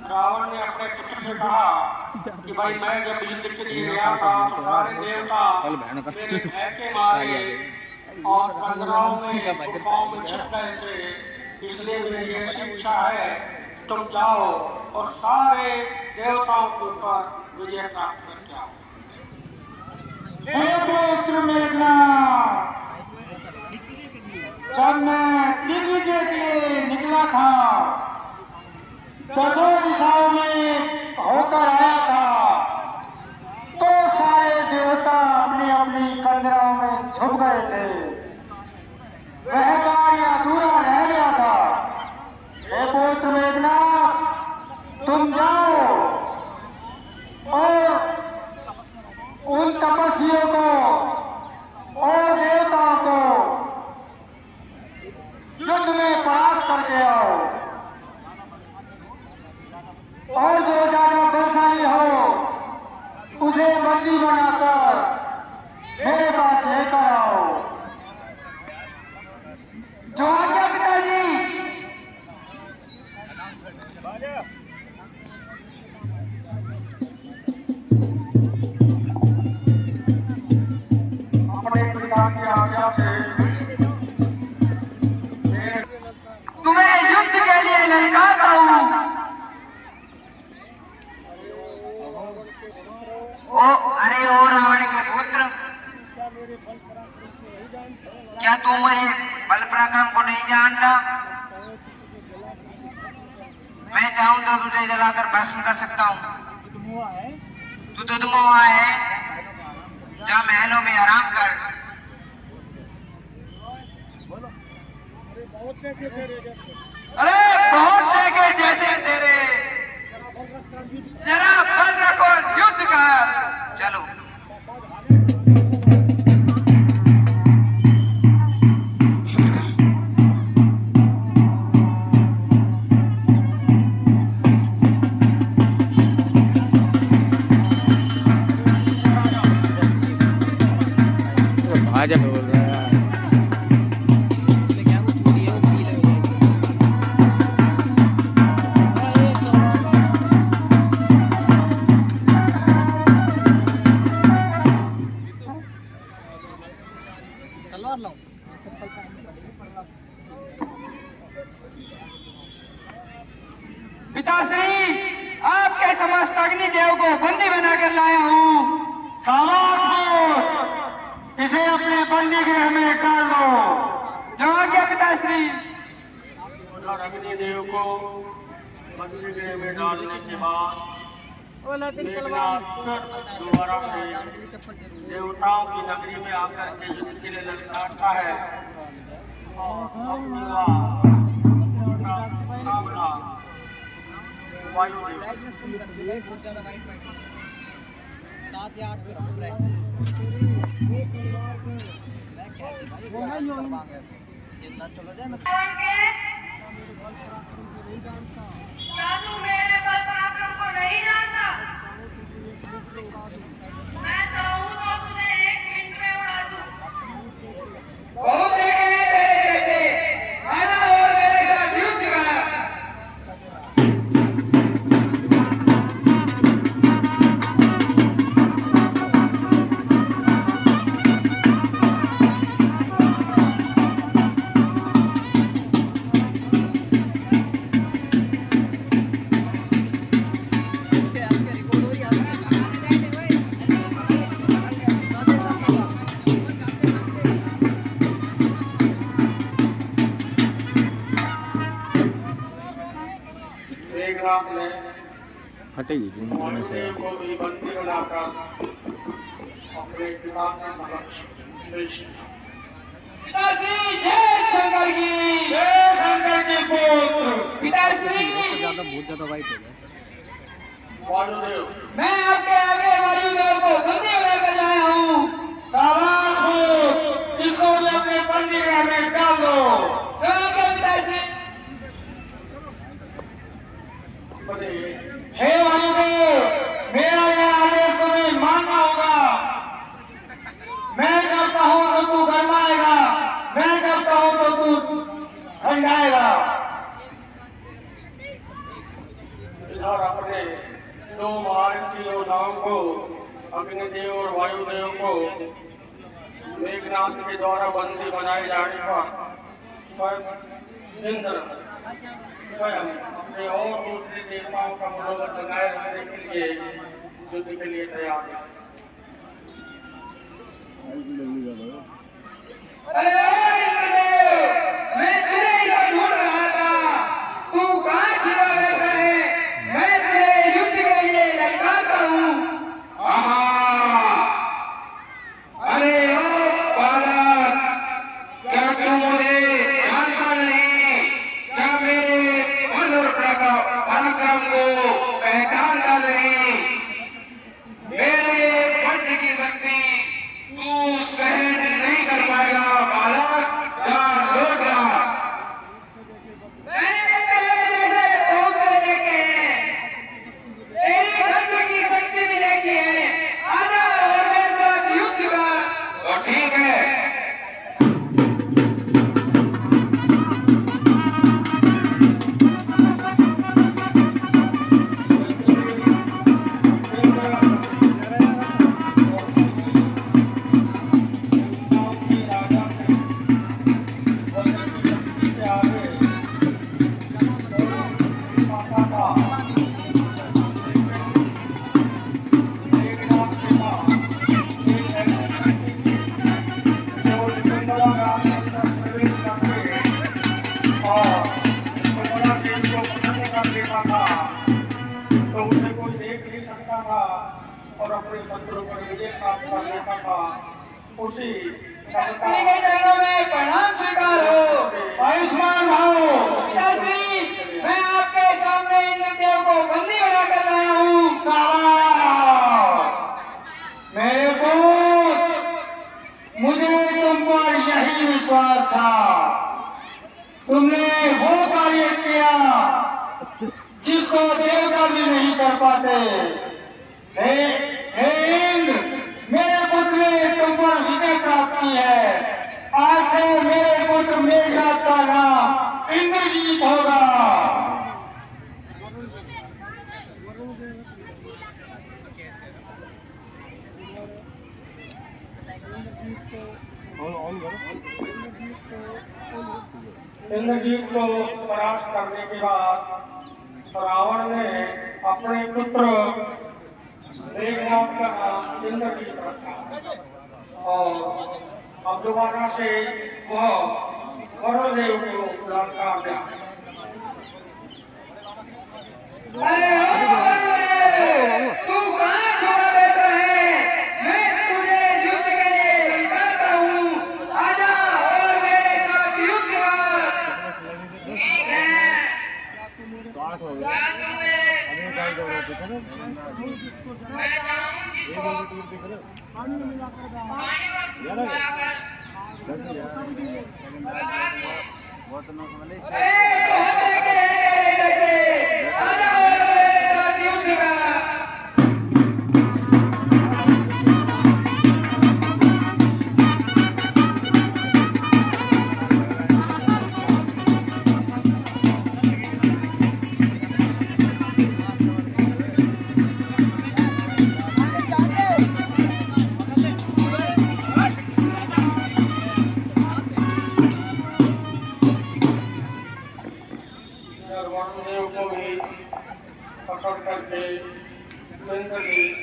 रावण ने अपने पुत्र से कहा कि भाई मैं जब युद्ध के लिए गया था तो सारे देवता मेरे भय के मारे और कंदराओं में गुफाओं में छिप गए थे, इसलिए मेरी ऐसी इच्छा है तुम जाओ और सारे देवताओं के ऊपर विजय प्राप्त करके आओ। हे पुत्र मेघनाद, जब मैं दिग्विजय के लिए निकला था दसों दिशाओं में होकर आया था तो सारे देवता अपनी अपनी कंदराओं में छुप गए थे, वह कार्य अधूरा रह गया था। हे पुत्र मेघनाद, तुम जाओ और उन तपस्वियों को और देवताओं को युद्ध में परास्त करके आओ और जो ज्यादा बलशाली हो उसे बंदी बनाकर मेरे पास लेकर आओ। जो आज्ञा पिताजी। अपने पिता की आज्ञा से तुम्हें युद्ध के लिए ललकारता हूं। अरे ओ रावण के पुत्र, क्या तू मेरे बल पराक्रम को नहीं जानता? मैं चाहूं तो तुझे जलाकर भस्म कर सकता हूं। तू दुधमुआ है, जा महलों में आराम कर। अरे बहुत देखे जैसे तेरे, जरा बल रखो, युद्ध कर। चलो। भाजपा बोल रहा है पिताश्री, आपके समस्त अग्निदेव को बंदी बनाकर लाया हूँ। शाबाश पुत्र, इसे अपने बंदी गृह में डाल दो। जो आज्ञा पिताश्री। अग्निदेव को बंदी गृह में डालने के बाद मेघनाद दोबारा से देवताओं की नगरी में आकर के युद्ध के लिए ललकारता है और ब्राइटनेस कम कर दो भाई, बहुत ज्यादा वाइट 7 या 8 पे रखो ब्राइटनेस। जितना चलो जाए मैं क्या तू मेरे बल पराक्रम को नहीं जानता? मैं चाहूं तो तुझे 1 मिनट में उड़ा दूं। बहुत देखे तेरे जैसे, आना और मेरे साथ युद्ध कर। हटेगी को भी बंदी बनाकर अपने पिता के समक्ष पेश किया। पिताश्री, जय शंकर की, जय शंकर की पुत्र। पिताश्री, बहुत ज्यादा वाइट हो गया। वायुदेव, मैं आपके आगे वायुदेव को बंदी बनाकर लाया हूँ। शाबाश पुत्र, इसको भी अपने बंदी गृह में डाल दो। पिताश्री। बोले, हे वायुदेव, मेरा यह आदेश तुम्हें मानना होगा। मैं जब कहूं तो तू गरमाएगा, मैं जब कहूं तो तू ठंडाएगा। इधर अपने दो भारतीय योद्धाओं को, अग्निदेव और वायुदेव को मेघनाथ के द्वारा बंदी बनाए जाने पर स्वयं इंद्र स्वयं अपने और दूसरे देवताओं का मनोबल बनाए रखने के लिए युद्ध के लिए तैयार है। मैं तुझे ही ढूंढ रहा था, तू कहाँ छिपा रहता है? मैं तुझे युद्ध के लिए ललकारता हूँ। अरे ओ बालक, क्या तू मुझे जानता नहीं? क्या मेरे बल और पराक्रम को पहचानता नहीं? मेरे वज्र की शक्ति तू सहन नहीं कर पाएगा बालक, जा लौट जा। मैंने तेरे जैसे बहुत देखे हैं, तेरी वज्र की शक्ति भी देखी है। आजा और मेरे साथ युद्ध कर। तो ठीक है। तो उसे कोई देख नहीं सकता था और अपने शत्रु पर विजय प्राप्त कर लेता था। उसी पिताश्री के चरणों में प्रणाम स्वीकार हो। आयुष्मान भाव। पिताश्री, मैं आपके सामने इंद्रदेव को बंदी बनाकर लाया हूँ। शाबाश मेरे पुत्र, मुझे तुम पर यही विश्वास था। तुमने वो कार्य किया जिसको देवता भी नहीं कर पाते। हे इंद्र, मेरे पुत्र ने तुम पर विजय प्राप्त की है। आज से मेरे पुत्र मेघनाथ का नाम इंद्रजीत होगा। इंद्रजीत को परास्त करने के बाद रावण ने अपने पुत्र मेघनाथ का नाम इंद्रजीत रखा और अब दोबारा से वह वरुणदेव को ललकार दिया। अरे ओ वरुणदेव, तू कहाँ छुपा बैठा है? मैं तुझे युद्ध के लिए ललकारता हूँ। आजा और मेरे साथ युद्ध कर। ठीक है। क्या तुम मैं चाहूंगी पानी मिलाकर पकड़ करके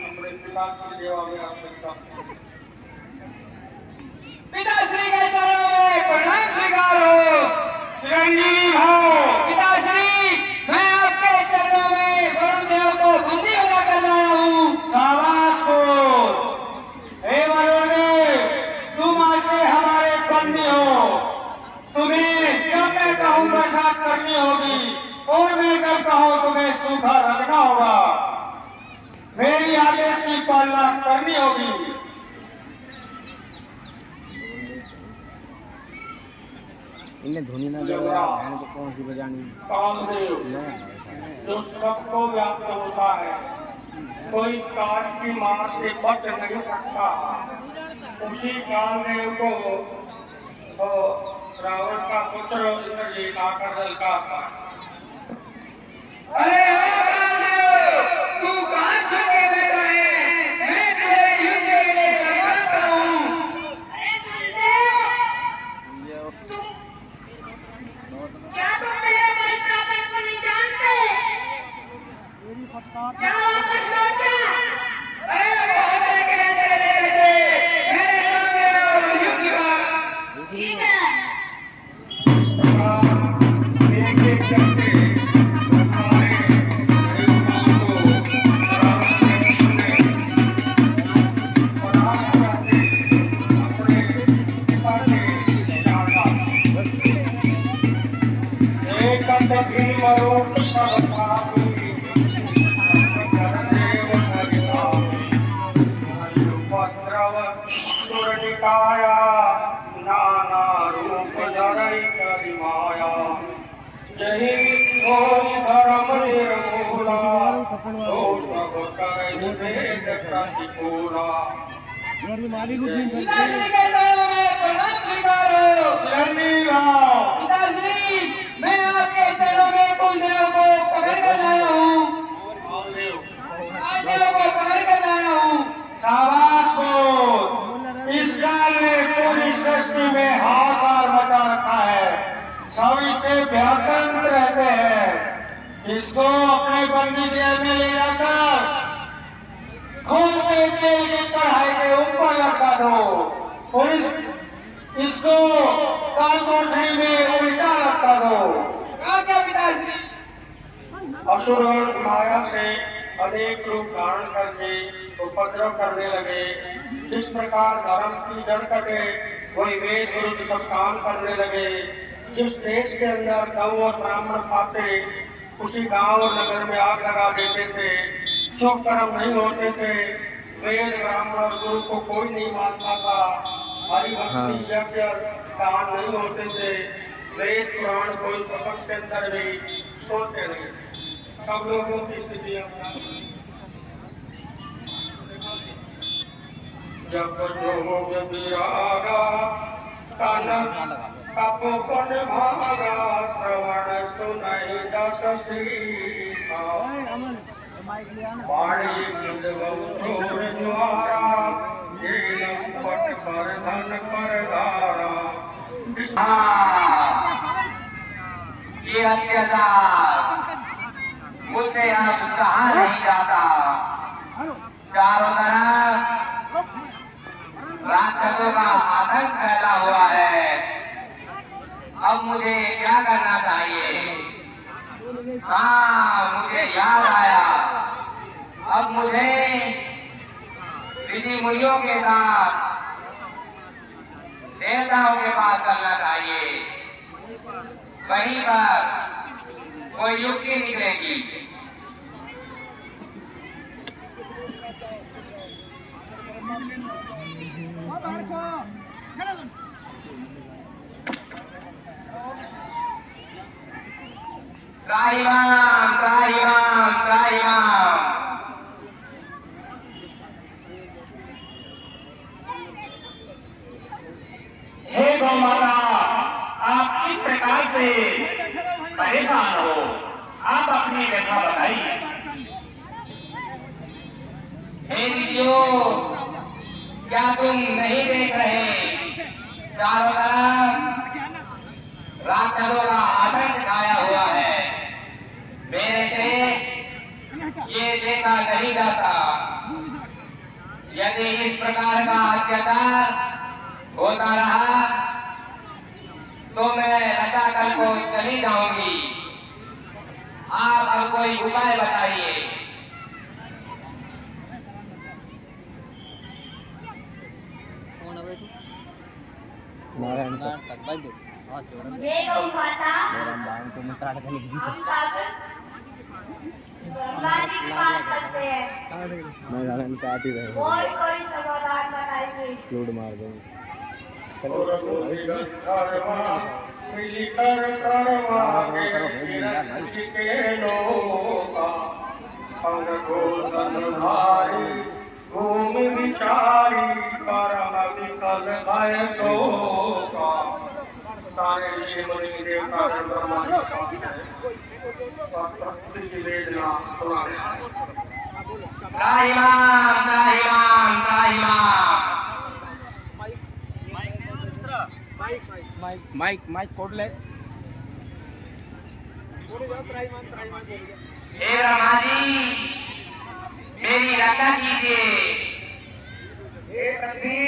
अपने पिता की सेवा में अर्पित करता हूं। पिताश्री के चरणों में प्रणाम स्वीकार हो। चिरंजीवी हो। पिताश्री, मैं आपके चरणों में वरुणदेव को बंदी बनाकर लाया हूँ। शाबाश पुत्र। हे वरुणदेव, तुम आज से हमारे बंदी हो। तुम्हें जब मैं कहूँ बरसात करनी होगी और मैं जब कहूँ तुम्हें सूखा रखना होगा। मेरी आदेश की पालना करनी होगी। इन्हें धोनी ना जब तो कौन सी बजानी कामदेव जो सबको व्याप्त होता है, कोई काल की मार से बच नहीं सकता। उसी काल में उनको रावण का पुत्र इंद्रजीत आकर ललका था। अरे तू कहाँ छुपे बैठा है? मैं तेरे युद्ध के लिए लड़का हूँ। अरे गुरुदेव, क्या तुम मेरे भाई प्रापत को नहीं जानते? क्या वो कृष्ण क्या? अरे बहुत कहते रहते मेरे सामने आओ युद्ध का। ठीक है। एक एक करके सारे देवताओं को रावण ने परास्त करके अपने पिता के जाना। एक भीम रूप सब पापी देव उपद्रव सुरनिकाया नाना रूप धरई करि माया। जहि होई धर्म निर्मूला, सो सब करहि वेद प्रतिकूला। पिताश्री के चरणों में प्रणाम स्वीकारो। पिताश्री, मैं आपके चरणों में कुल देवों को पकड़ कर लाया हूँ। देवों को पकड़ कर लाया हूँ। शाबाश बोल। इस काल में पूरी सृष्टि में हाहाकार मचा रखा है, सब इससे व्याकुल रहते हैं। इसको अपने बंदी गृह में ले जाकर खोल के तेल की कढ़ाई के ऊपर लटका दो और इसको कालकोठरी में उल्टा लटका दो। क्या पिताश्री? असुर माया से अनेक रूप धारण करके उपद्रव करने लगे। जिस प्रकार धर्म की जड़ कटे, वही वेद विरुद्ध सब काम करने लगे। जिस देश के अंदर गौ और ब्राह्मण खाते, उसी गांव और नगर में आग लगा देते थे। शुभ कर्म नहीं होते थे, वेद ब्राह्मण और गुरु को कोई नहीं मानता था। हरि भक्ति यज्ञ दान नहीं होते थे, वेद पुराण कोई समझ के अंदर भी सोते नहीं। सब लोगों की स्थिति जब जोग विरागा तन कपोपन भागा, श्रवण सुनाई दस शीसा। बाड़ी चोर ज्वारा, जेलम पट पर धन पर धारा। ये अत्याचार मुझसे अब कहा नहीं जाता। चारों तरफ राक्षसों का आतंक फैला हुआ है। अब मुझे क्या करना चाहिए? हाँ, मुझे याद आया। अब मुझे ऋषि मुनियों के साथ देवताओं के पास चलना चाहिए। वहीं पर कोई युक्ति निकलेगी। त्राहिमाम त्राहिमाम त्राहिमाम। हे गौ माता, आप किस प्रकार से परेशान हो? आप अपनी व्यथा बताइए। हे ऋषियों, क्या तुम नहीं देख रहे? चारों तरफ राक्षसों का आतंक छाया हुआ है। मेरे से ये देखा नहीं जाता। यदि इस प्रकार का अत्याचार होता रहा तो मैं रसातल को चली जाऊंगी। आप अब कोई उपाय बताइए। हे गौ माता, हम सब ब्रह्मा जी के पास चलते हैं और कोई समाधान बताएंगे। मार देंगे। मिलकर सर्वांगे के लो अंग घोषण भारी भूमि विचारी परम विकल भय शोका। सारे ऋषि मुनि देवता ब्रह्मा जी और प्रकृति की वेदना सुनाने आए। त्राहिमाम त्राहिमाम त्राहिमाम। माइक माइक कोडलेस हे ब्रह्मा जी मेरी रक्षा कीजिए। हे पृथ्वी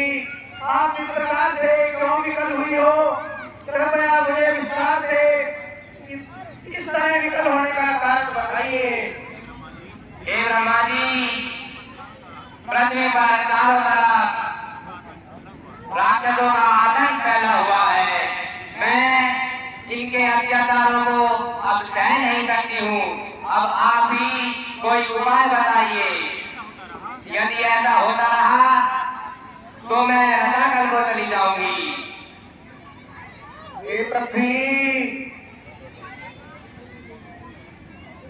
आप इस प्रकार से क्यों विकल हुई हो? कृपया मुझे विस्तार से इस तरह विकल होने का कारण बताइए। हे ब्रह्मा जी पृथ्वी पर चारों तरफ राक्षसों का आतंक फैला हुआ है। मैं इनके अत्याचारों को अब सह नहीं सकती हूँ। अब आप भी कोई उपाय बताइए। यदि ऐसा होता रहा तो मैं रसाकल को चली जाऊंगी। ये पृथ्वी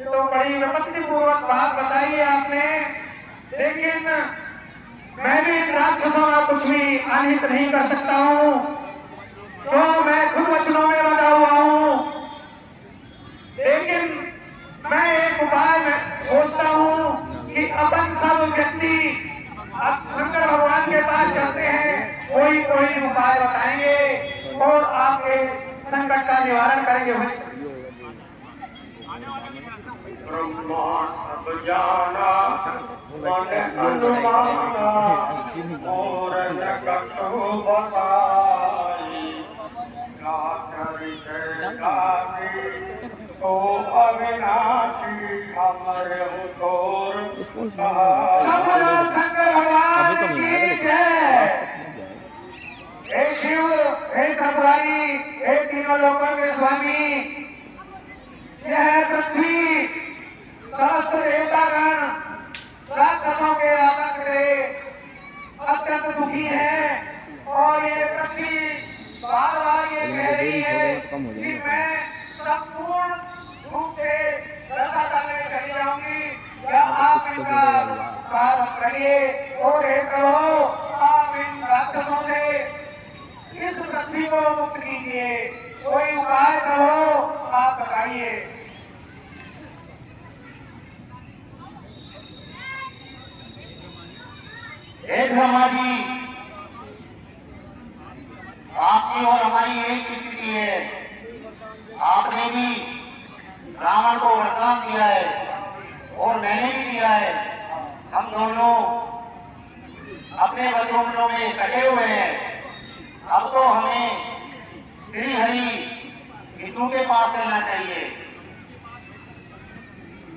तो बड़ी विपत्ति पूर्वक बात बताई है आपने, लेकिन मैं भी इन राक्षसों का कुछ भी अनित नहीं कर सकता हूँ। तो मैं खुद वचनों में बंधा हुआ हूँ, लेकिन मैं एक उपाय में सोचता हूँ कि अपन सब व्यक्ति शंकर भगवान के पास चलते हैं, कोई कोई उपाय बताएंगे और आपके संकट का निवारण करेंगे। ब्रह्मा सब जाना मन अनुमाना और जगत बसाई। गाथरी जयगासी तो अविनाशी अमर तोर शंकर भगवान की जय। हे शिव, हे त्रिपुरारी, हे तीनों लोकों के स्वामी, यह पृथ्वी समस्त देवतागण राक्षसों के आतंक से अत्यंत दुखी है और ये पृथ्वी बार बार ये कह रही है कि मैं संपूर्ण रूप से रक्षा करने में चली जाऊंगी, या आप इनका उद्धार करिए। और हे प्रभु आप इन राक्षसों से इस पृथ्वी को मुक्त कीजिए। कोई उपाय प्रभु आप बताइए। हे ब्रह्मा जी आपकी और हमारी एक स्थिति है। आपने भी रावण को वरदान दिया है और मैंने भी दिया है। हम दोनों अपने वचनों में कटे हुए हैं। अब तो हमें श्री हरि विष्णु के पास चलना चाहिए।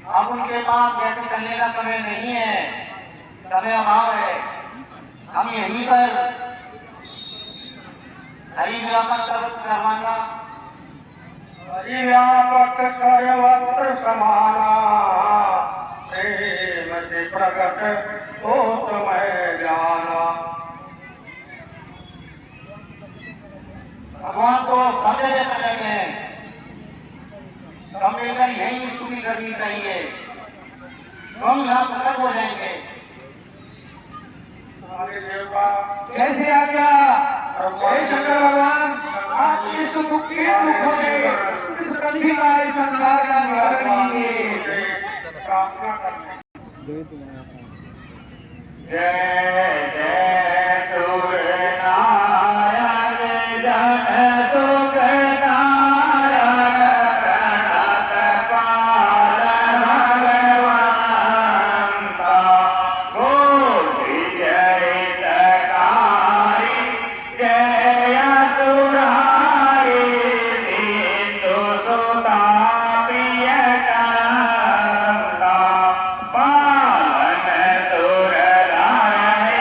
अब उनके पास वैसे चलने का समय नहीं है, समय अभाव है। हम यहीं पर हरि व्यापक सर्वत्र करवाना। हरि व्यापक सर्वत्र समाना प्रेम से प्रगट हो तुम्हें जाना। भगवान तो सब जगह प्रकट है, सब मिलकर यही स्तुति करनी चाहिए। हम यहाँ प्रकट हो जाएंगे। सारे देवता कैसे आ गया? हे शंकर भगवान आप इस दुख के दुखों से इस पृथ्वी का इस संसार का निवारण कीजिए। प्रार्थना करते हैं। जय जय सूर्यनारायण जय सुखनारायण प्रणतपाल भगवंता गोपी जयितकारी जय सुरारी सिंधु सुता प्रियकांता पावन सुरराय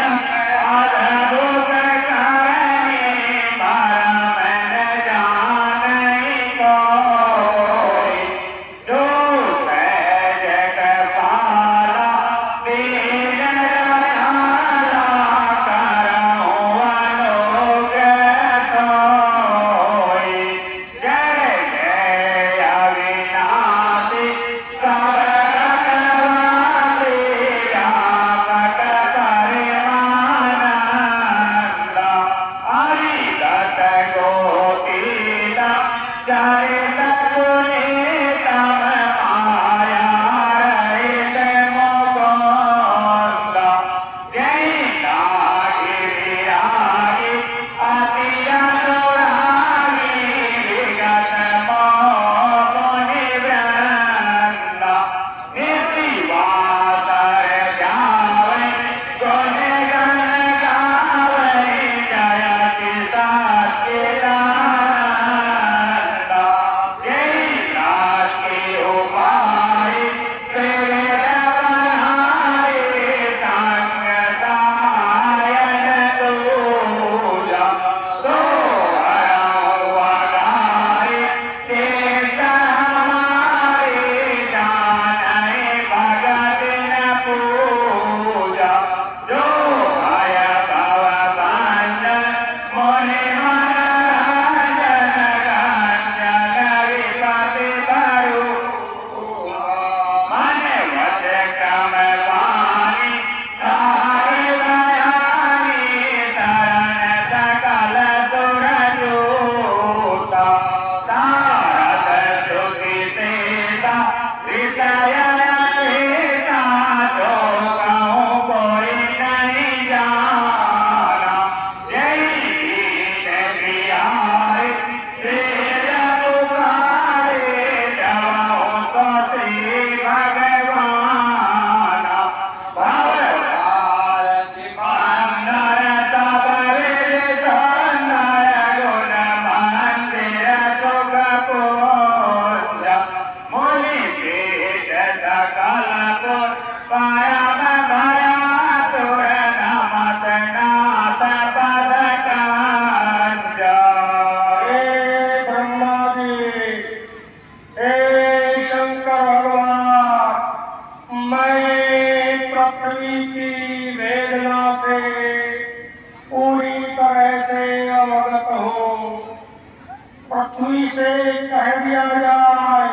पृथ्वी से कह दिया जाए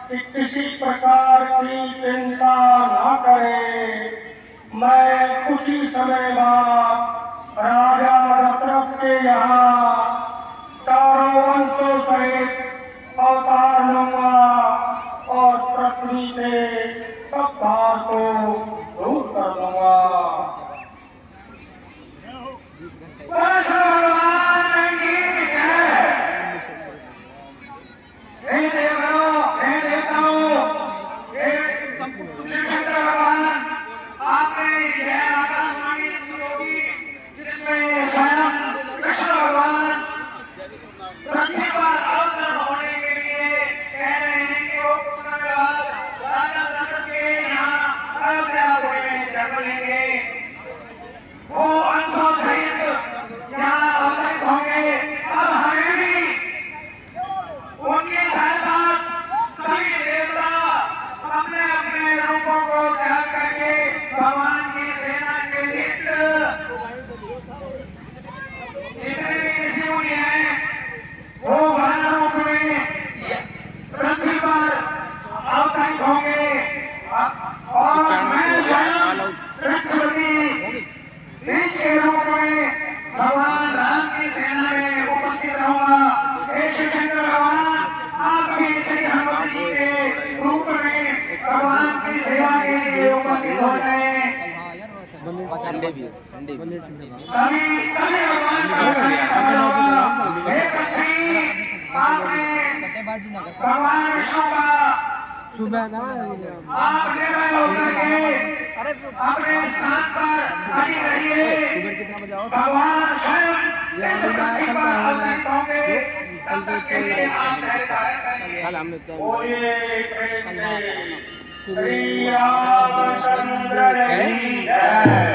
कि किसी प्रकार की चिंता न करे। मैं कुछ ही समय बाद राजा दशरथ के यहाँ चारों वंशों सहित अवतार लूंगा और पृथ्वी के सब भार को दूर कर दूंगा। भगवान राम की सेना में उपस्थित रहूंगा। आपके श्री हनुमान जी के रूप में भगवान की सेवा के लिए उपस्थित हो गए। संडे भी संडे भी सभी भगवान विष्णु का सुबह ना आप निर्भय होकर के अपने स्थान पर बनी रहिए। कितना बजे आओ? भगवान स्वयं होंगे। कल हमने श्री रामचंद्र की जय।